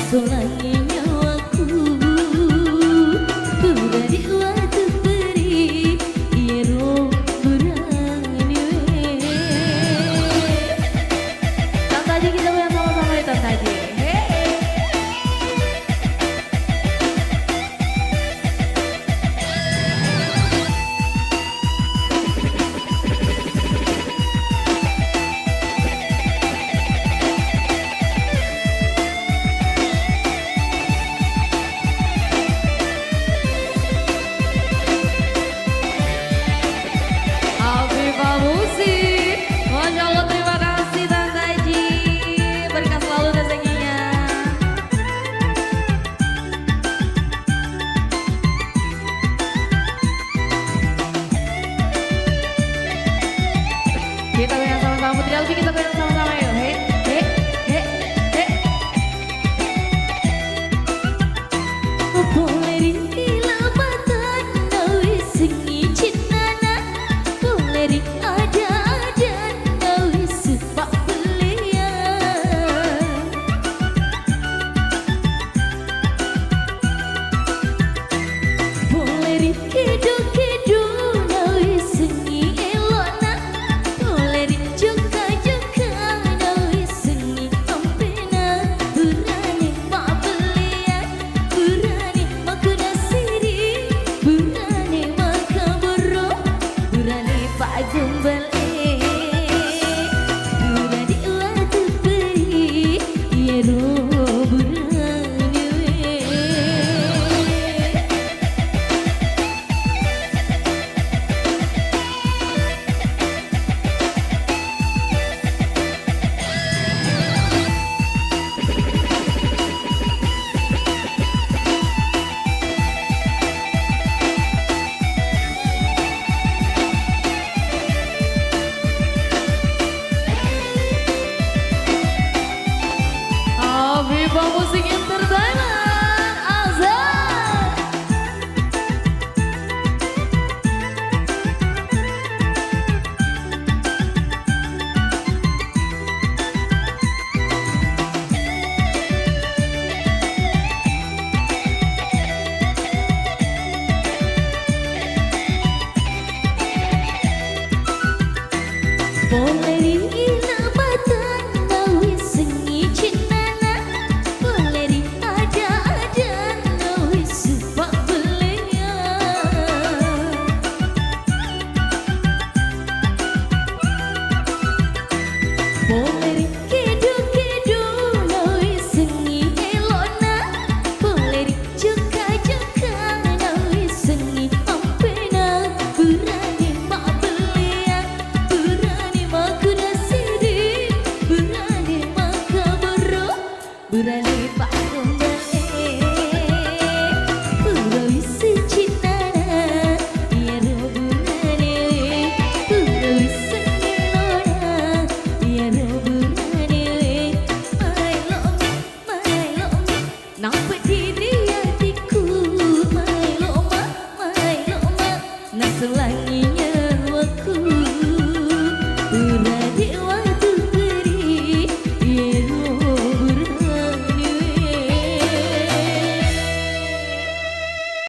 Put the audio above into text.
Solange nyawaku Burani waktu beri Iero burani Tante Aji kita goyang sama-sama ya Tante Aji. Kita goyang sama-sama, Putri Alfi, kita goyang sama-sama yuk. He, he, he, he. Boleh rilabatan nawi sengi cinana. Boleh ada-ada nawi sepak belian. Boleh kedo-kedo nawi sengi elona. Viva Musik Entertainment Azhar. Boleh rilabatan nawi sengi cinana. Boleh ada-ada nawi sepak belian. Boleh kedo-kedo nawi sengi elona. Boleh joka-joka nawi sengi ampena. Berani mak belian, berani mak kuda siri, berani mak kabur, berani